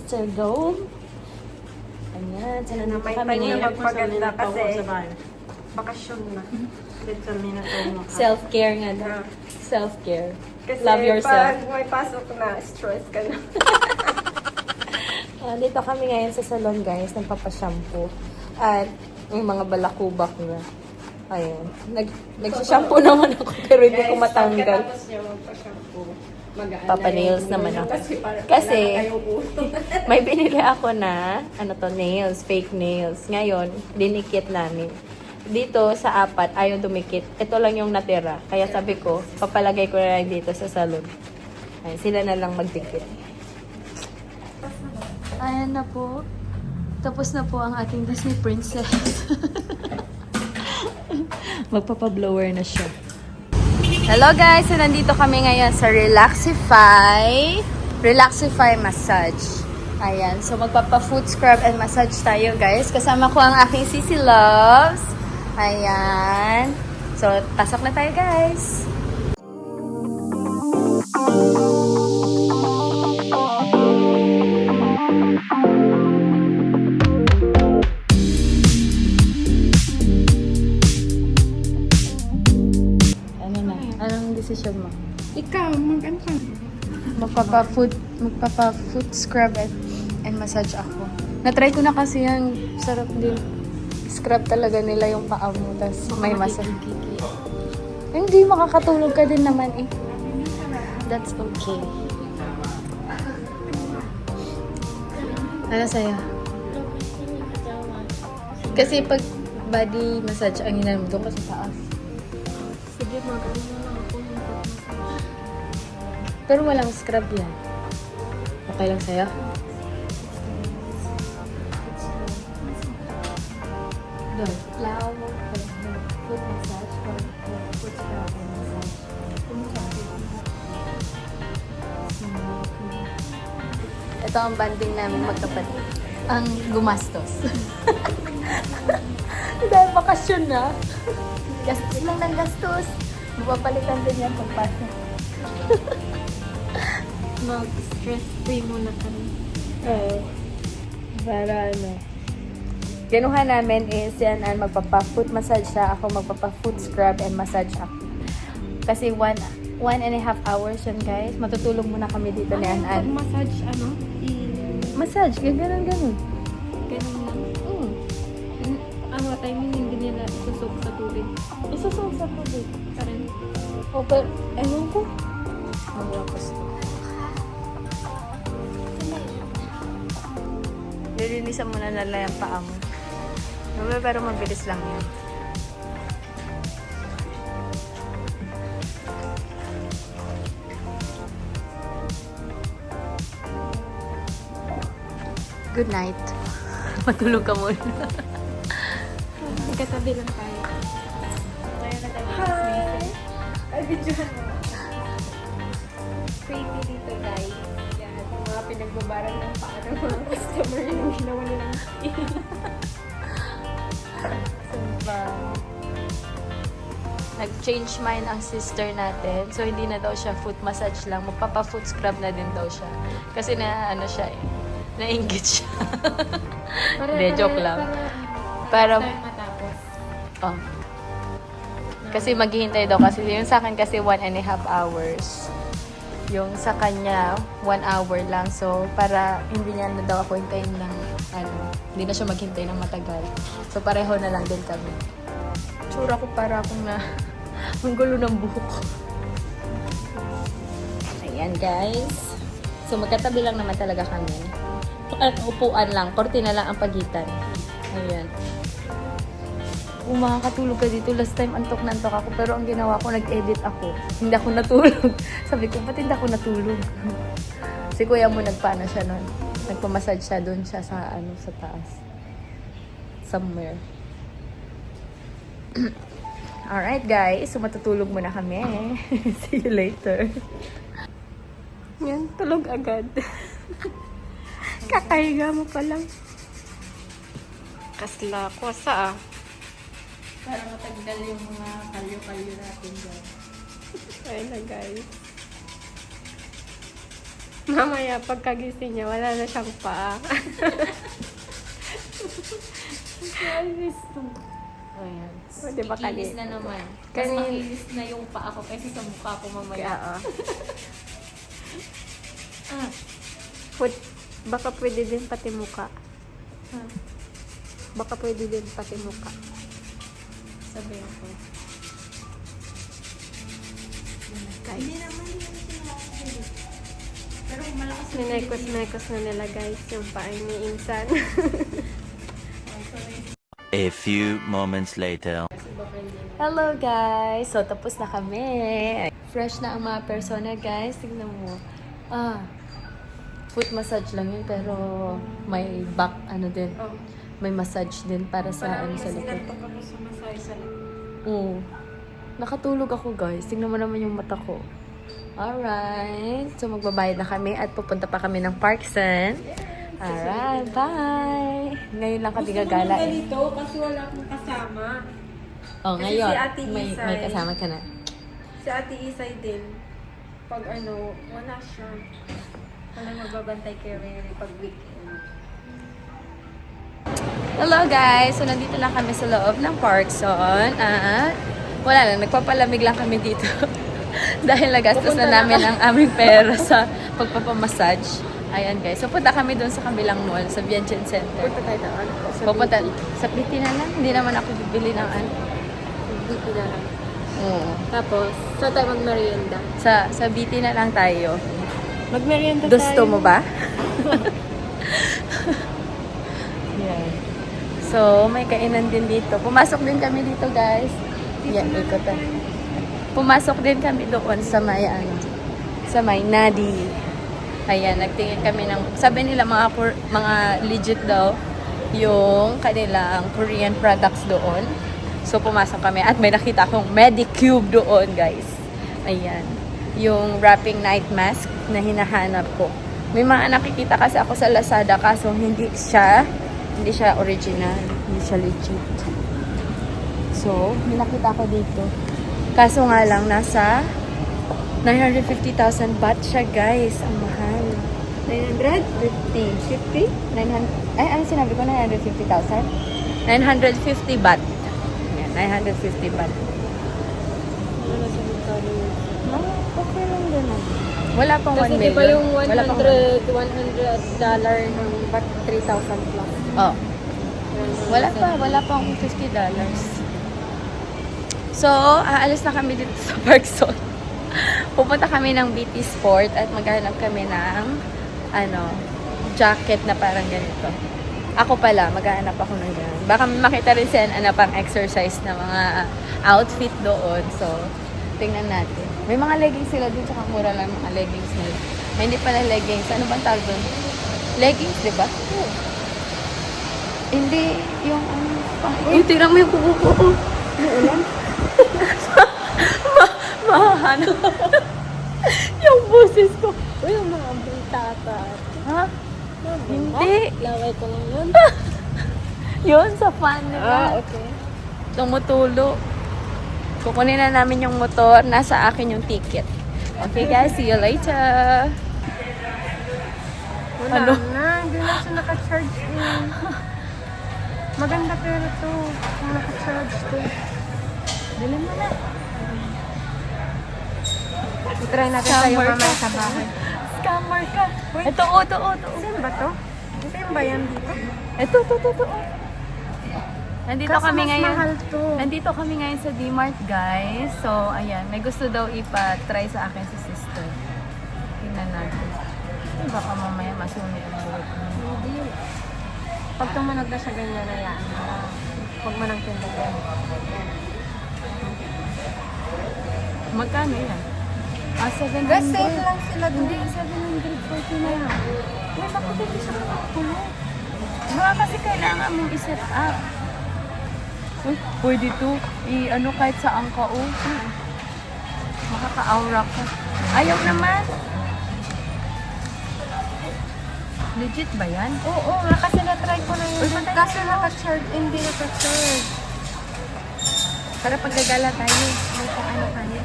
to go. Ayan, sana na May kami time na ngayon. magpaganda kasi bakasyon na. Literally na tayo. Self-care nga daw. Self-care. Kasi Love yourself. pag may pasok na, stress ka na. Dito kami ngayon sa salon, guys. Nagpapashampoo. At yung mga balakubak na. Ayun. Nagsashampoo naman ako pero hindi ko matanggal. Pagkatapos niya magpa-shampoo, magaan Papa-nails na yung naman ulo ako. Kasi, Kasi kayong uso. may binili ako na, nails, fake nails. Ngayon, dinikit namin. Dito sa 4, ayaw dumikit. Ito lang yung natira. Kaya sabi ko, papalagay ko na lang dito sa salon. Ay, sila na lang magdikit. Ayan na po. Tapos na po ang ating Disney princess. Magpapa-blower na siya. Hello guys! So, nandito kami ngayon sa Relaxify Massage. Ayan. So, magpapa-foot scrub and massage tayo guys. Kasama ko ang aking Sisi Loves. Ayan. So, pasok na tayo guys. Anong decision mo? Ikaw, mag-ano ka? Magpapa-foot scrub and massage ako. Na-try ko na kasi yan. Sarap din. Scrub talaga nila yung paa mo. Tapos may massage. Hindi, makakatulog ka din naman eh. That's okay. Ano sa'yo? Kasi pag body massage, ang hinanam doon ka sa taas. Sige, mag-ano na lang ako. Pero walang scrub yan. Okay lang sa'yo? Doon. Flower, foot massage, or foot scrub and massage. Ito ang banding namin magkapatid. Ang gumastos. Dahil bakasyon na. Gastos lang ng gastos. Mapapalitan din yan pagpasok. Mag-stress free muna kami. Oo. Para ano. Ganuhan namin is yan ang magpapa-foot massage siya. Ako magpapa-foot scrub and massage ako. Kasi 1.5 hours yan guys. Matutulog muna kami dito ni An-An. Pag-massage, Massage, ganun. ganun lang. Mm. Timing hindi nila isusok sa tubig. Isusong sa tubig. Parang, O, pero, ewan ko. Malakas to. Lilinisan mo na nila yung paa mo. Pero mabilis lang yan. Good night. Matulog ka muna. magkatabi lang tayo. Hi! Ay, videohan mo. Creepy dito, guys. Yan, yung mga pinagbabaran ng paa ng mga customer yung ginawa nilang Sumpa. Nag-change mind ang sister natin. So, hindi na daw siya foot massage lang. Magpapa-foot scrub na din daw siya. Kasi na, ano siya eh. Nainggit siya. Hindi, joke lang. Para matapos. oh. Kasi maghihintay daw. Kasi yung sa akin kasi 1.5 hours. Yung sa kanya, 1 hour lang. So, para hindi niya na daw ako hintayin ng, hindi na siya maghintay ng matagal. So, pareho na lang din kami. Tsura ko para akong na, ang gulo ng buhok ko. Ayan, guys. So, magkatabi lang naman talaga kami. Upuan lang. Kortina lang ang pagitan. Ayan. Kung makakatulog ka dito, last time antok na antok ako. Pero ang ginawa ko, nag-edit ako. Hindi ako natulog. Sabi ko, ba't hindi ako natulog? Si kuya mo nagpaano siya nun. Nagpamassage siya doon siya sa, sa taas. Somewhere. Alright guys, so matutulog muna kami. See you later. Yan, tulog agad. Kakahiga mo pa lang. Kasla ko sa Para matagdal yung mga kalyo-kalyo natin dyan. Ayun na, guys. Mamaya, pagkagising niya, wala na siyang paa. Kainis to. Ayan. O, di ba Kikinis na naman. Mas Kanin- makinis na yung paa ko kaysa sa mukha ko mamaya. Kaya, Ah. baka pwede din pati muka. Ah. Baka pwede din pati muka. Sabihin ko. Guys, Pero malakas na minekos-mekos na nila guys yung paa ni Insan. A few moments later. Hello guys! So, tapos na kami. Fresh na ang mga persona guys. Tignan mo. Foot massage lang yun pero may back ano din. Oh. May massage din para sa ano sa likod. ako sa masay sa Oo. Nakatulog ako guys. Tingnan mo naman yung mata ko. Alright. So magbabayad na kami at pupunta pa kami ng Parkson. Alright. Bye! Ngayon lang kami gagala eh. dito kasi wala akong kasama. Oh, Kasi ngayon. si Ate May Isay. kasama ka na. Si Ate Isay din. Pag ano, wala siya. Wala magbabantay kay Rere pag weekend. Hello guys! So nandito lang kami sa loob ng Parkson at wala lang, nagpapalamig lang kami dito. Dahil nagastos na namin ang aming pera sa pagpapamassage. Ayan guys. So punta kami doon sa kabilang mall, sa Vientiane Center. Punta tayo doon. Pupunta sa PT na lang. Hindi naman ako bibili ng ano. Dito na lang. Oo. Tapos, saan tayo mag-merienda? Sa BT na lang tayo. Mag-merienda Gusto mo ba? Yan. So, may kainan din dito. Pumasok din kami dito, guys. Yan, ikotan. Pumasok din kami doon sa may, ano, sa may Nadi. Ayan, nagtingin kami ng, sabi nila mga legit daw yung kanilang Korean products doon. So, pumasok kami at may nakita akong Medicube doon, guys. Ayan. Yung wrapping night mask na hinahanap ko. May mga nakikita kasi ako sa Lazada kaso hindi siya original. Hindi siya legit. So, may nakita ko dito. Kaso nga lang, nasa 950,000 baht siya, guys. Ang mahal. 950? 900, ay, ano sinabi ko? 950,000? 950 baht. Yan, 950 baht. No, okay lang din. Wala pang 1 Kasi million. di ba yung Wala pang $100 ng ba't 3,000 plus? Oh. Wala pa akong $50. So, aalis na kami dito sa Parkson. Pupunta kami ng BT Sport at maghanap kami ng jacket na parang ganito. Ako pala, maghanap ako ng ganyan. Baka makita rin siya pang exercise na mga outfit doon. So, tingnan natin. May mga leggings sila doon, tsaka mura lang mga leggings nila. Ay, hindi pala leggings. Ano bang tawag doon? Leggings, di ba? Hindi, yung yung tingnan mo yung kuko ko. Ulan? Mahano. Yung boses ko. Uy, yung mga bintata. Ha? Hindi. Laway ko lang yun. Yun, sa fan nila. Okay. Tumutulo. Kukunin na namin yung motor. Nasa akin yung ticket. Okay guys, see you later. Wala Ano? na, hindi na siya naka-charge in. Maganda pero to, kung naka-charge to. Dali mo na. I-try natin Scammer tayo ka. mamaya sa bahay. Scammer ka. Wait. Ito, ito. Saan ba to? Saan ba yan dito? Ito. Nandito Kaso kami mas ngayon. mahal to. Nandito kami ngayon sa D-Mart, guys. So, ayan. May gusto daw ipa-try sa akin si sister. Tingnan natin. Baka mamaya masumi ang buhok mo. Hindi. Pag tumunog na siya ganyan na yan. Huwag mo nang tindagan. Magkano yan? 700. Guys, sale lang sila dun. Hindi, 740 na yan. Uy, bakit hindi siya makakulo? Baka kasi kailangan mong i-set up. Uy, pwede to. Kahit saan ka, makaka-aura ka. Ayaw naman. Legit ba yan? Oo, kasi na-try ko na yun. Uy, patay Kaso na. naka-charge, hindi naka-charge. Para paggagala tayo. May kung ano tayo.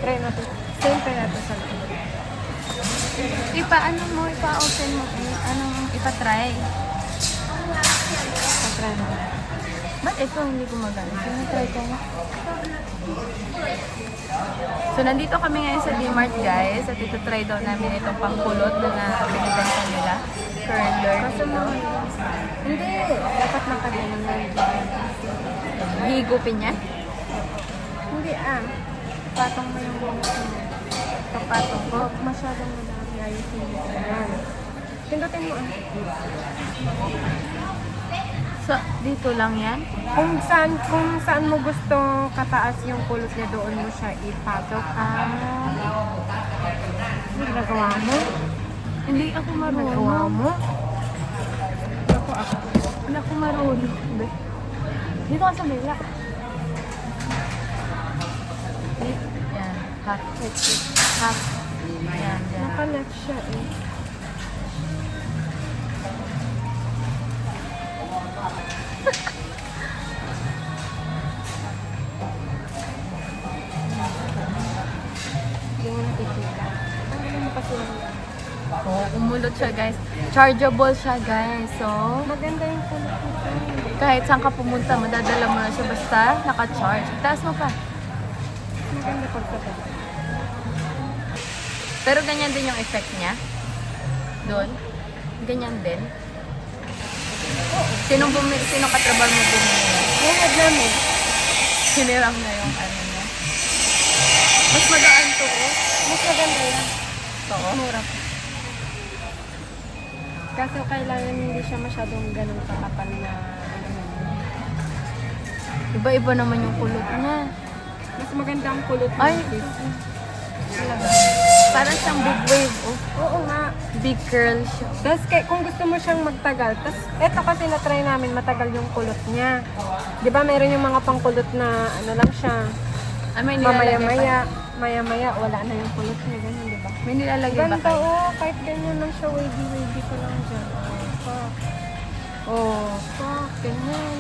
Try natin. Same pa natin sa loob. Ipa-ano mo, ipa-open mo. Anong ipa-try? Patry mo. Ba't ito hindi gumagana? Try ko nga. So, nandito kami ngayon sa D-Mart, guys. At ito try daw namin itong pangkulot na binibenta nila. Curler. Kaso mo, hindi. Dapat nakaganon na yun. Higupin niya? Hindi Patong mo yung buhok mo. Papatong ko. Huwag masyadong madami. Ayusin mo. Ayan. Pindutin mo So, dito lang yan? Kung saan mo gusto kataas yung kulot niya, doon mo siya ipasok. Ano ginagawa mo? Hindi ako marunong. Ginagawa mo? Hindi ako marunong. Dito ka sa bila. Yan. Half. Half. Yan. Yan. Naka-left siya Hindi mo nakikita. Ano mo kasi Oh, umulot siya, guys. Chargeable siya, guys. So, maganda yung kulot nito. kahit saan ka pumunta, madadala mo na siya basta naka-charge. Taas mo pa. Maganda pagkata. Pero ganyan din yung effect niya. Doon. Ganyan din. Sinong katrabaho mo bumili? Yung head namin. Siniram na yung ano niya. Mas magaan to, oh. Mas maganda yan. To, oh. Mura. Kaso kailangan hindi siya masyadong ganun kakapal na Iba-iba naman yung kulot niya. Mas maganda ang kulot ng Ay. sis. Talaga. Parang siyang big wave, oh. Oo nga. Big curl siya. Tapos kung gusto mo siyang magtagal, tapos eto kasi na-try namin matagal yung kulot niya. Di ba meron yung mga pangkulot na ano lang siya, Ah, may nilalagay pa. maya-maya, wala na yung kulot niya, ganun, di ba? May nilalagay ba Ganda, kayo? kahit ganyan lang siya, wavy ko lang dyan. Fuck, ganyan.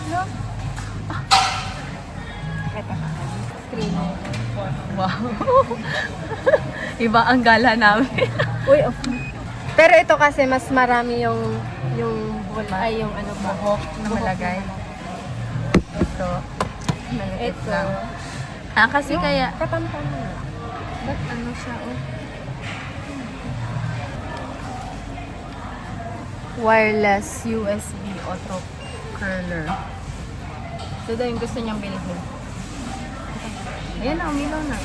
Look. Eto, screen. Wow. Iba ang gala namin. Uy, pero ito kasi mas marami yung ay yung ano ba? Buhok na malagay. Ito. Maliit Ito. lang. Ah, kasi kaya... Katampan mo. Ba't ano siya, oh? Wireless USB auto curler. Ito daw yung gusto niyang bilhin. Ayan na, umilaw na.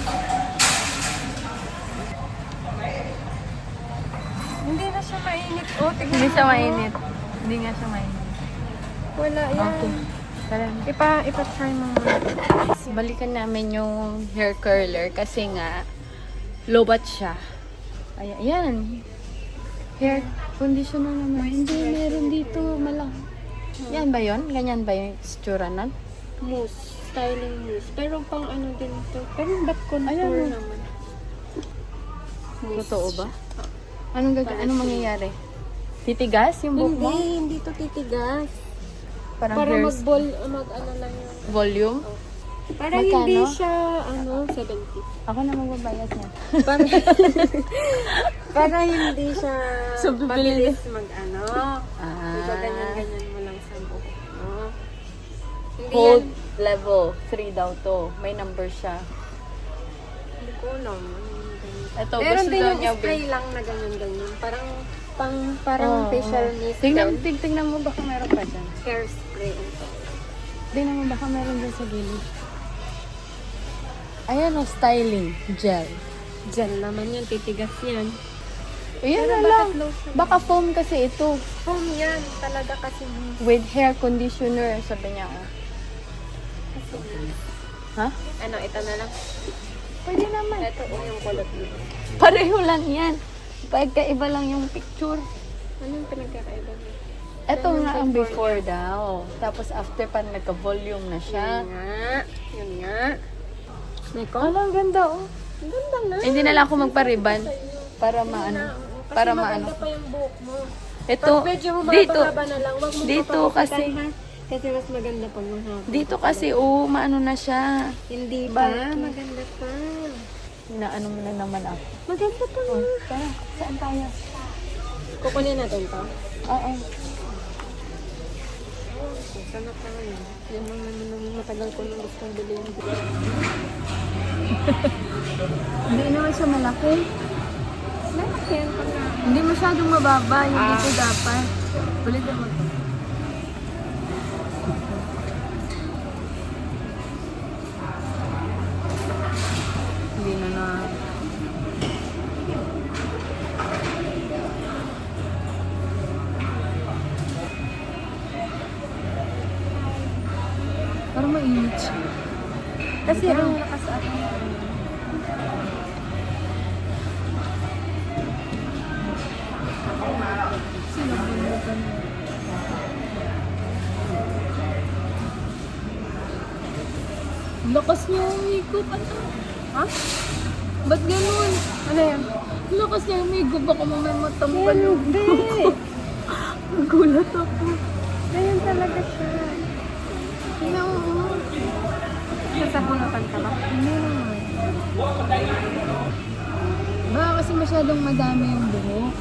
Hindi na siya mainit. Oh, tignan Hindi mo. siya mainit. Hindi nga siya mainit. Wala yan. Okay. Tara na. Ipa-try mo muna. Balikan namin yung hair curler kasi nga lobat siya. Ayan. Hair conditioner naman. Hindi, meron dito malang. Yan ba yun? Ganyan ba yung itsura nun? Mousse. Styling mousse. Pero pang ano din ito. Pero ba't contour Ayan, oh. naman? Totoo ba? Anong mangyayari? Titigas yung buhok mo? Hindi to titigas. Parang Para hair mag-ano lang yun. volume? Para Magkano? hindi siya, 70. Ako na magbabayad niya. Para, para hindi siya So, bibili- mabilis mag-ano. Ah. Diba ganyan-ganyan mo lang sa buhok mo. Hindi Hold yan. level 3 daw to. May number siya. Hindi ko alam. Ito, Meron gusto din daw yung niya spray lang na ganyan-ganyan. Parang Oo. facial mist. Tingnan mo baka meron pa dyan. Hairspray. Tingnan mo baka meron dyan sa gilid. Ayan o, styling gel. Gel naman yan. Titigas yan. Ayan Pero na bakit lang. lotion? Baka foam kasi ito. Foam yan. Talaga kasi mousse. With hair conditioner, sabi niya. Oh. Ha? Ano, ito na lang. Pwede naman. Ito yung kulot nito. Pareho lang yan. Pagkaiba lang yung picture. Anong pinagkakaiba niya? Ito nga ang before daw. Tapos after pa nagka-volume na siya. Yun nga. Yun nga. Neko? Ang ganda oh. Ang ganda nga. Hindi na lang ako magpa-ribbon para maano. Kasi Para maganda maano. pa yung buhok mo. Ito, Pag medyo dito, mahaba na lang, wag mo dito papagupitan, kasi, ha? Kasi mas maganda pag mahaba. dito kasi, oh, maano na siya. Hindi ba? Bakit? Maganda pa. Inaano mo na naman ako. Maganda pa nga. Oh, tara, saan pa? tayo. Kukunin natin to. Oo. Sana pa ngayon. Yan lang naman ang matagal ko nung gustong bilhin. Hindi naman siya malaki. Malaki yan pag na. Hindi masyadong mababa. Yung dito dapat. Ulitin mo to. Hindi na. Parang mainit siya. Kasi Pero- ang lakas atin. Sino bulutan mo? Ang lakas niya umigop. Ano? Ha? Ba't ganun? Ano yan? Ang lakas niya umigop. Baka mamay matampal yung Hindi. Nagulat ako. Ganyan talaga siya. Tingnan mo. Nasabunutan ka ba? Hindi naman. Baka kasi masyadong madami yung buhok.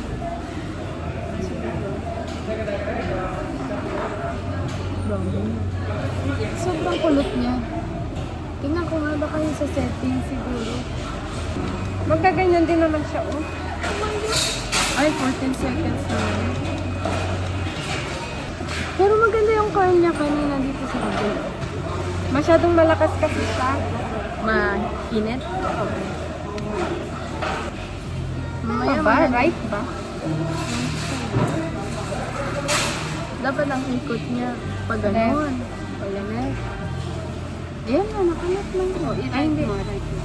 Grabe. Sobrang kulot niya. Tingnan ko nga baka yung sa setting siguro. Magkaganyan din naman siya, oh. Ay, 14 seconds na. Pero maganda yung curl niya kanina dito sa kabila. Masyadong malakas kasi siya. Mainit? Mamaya Ano ba? maganda. Right ba? Dapat ang ikot niya pag ganun. Wala na. Ayan na, nakalat lang ko. Ay, hindi. Right mo.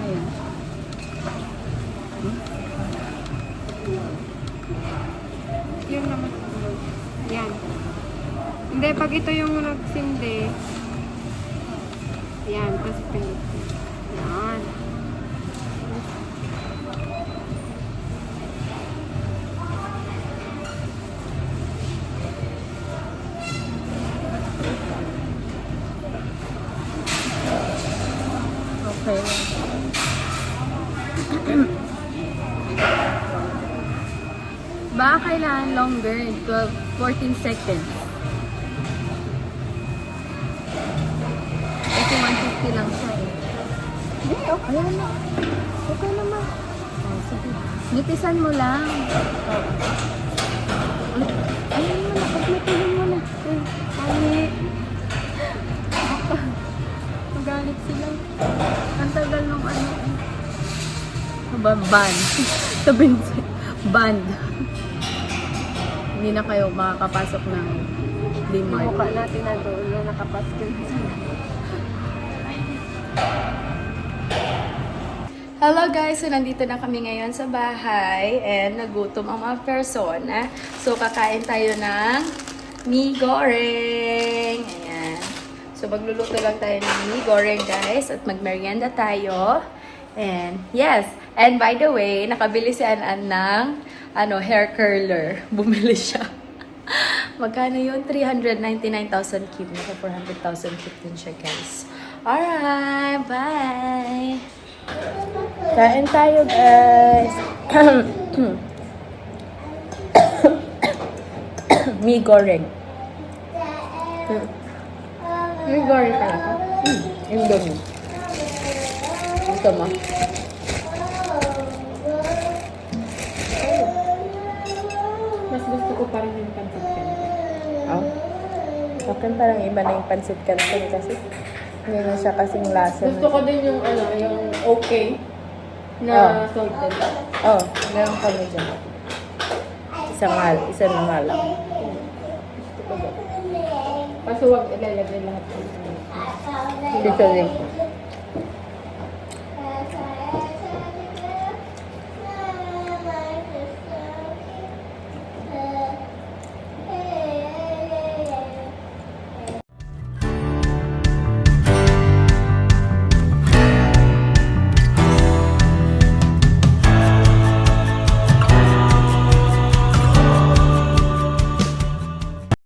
Ayan. Yun naman. Yan. Hindi, pag ito yung nagsindi, yan, tapos pinit. Yan. Okay. Baka kailangan longer, 14 seconds. Kasi 150 lang siya eh. Hindi, okay. Ayan na. Okay naman. Oh, sige. Nitisan mo lang. Ulit. Ayun mo na. Pagmitihin mo na. Eh, Ani. magalit sila. Ang tagal nung ano eh. Band. Sabihin band. Hindi na kayo makakapasok ng Yung D-Mart. mukha natin na doon na nakapaskin. Hello guys! So nandito na kami ngayon sa bahay and nagutom ang mga persona. So kakain tayo ng mee goreng. Ayan. So magluluto lang tayo ng mee goreng guys at magmerienda tayo. And yes! And by the way, nakabili si Anan ng hair curler. Bumili siya. Magkano yun? 399,000 kip. Naka 400,000 kip din siya guys. Alright! Bye! Kain tayo, guys. Mee goreng. Mee goreng talaga. Indomie. Ito mo. Mas gusto ko pa rin yung pancit canton. Oh. Akin parang iba na yung pancit canton kasi hindi na siya kasing lasa. Gusto ko din yung yung okay na salted. Oh, meron kami dyan. Isa na nga lang. Gusto ko din. Kaso huwag ilalagay lahat. Dito din.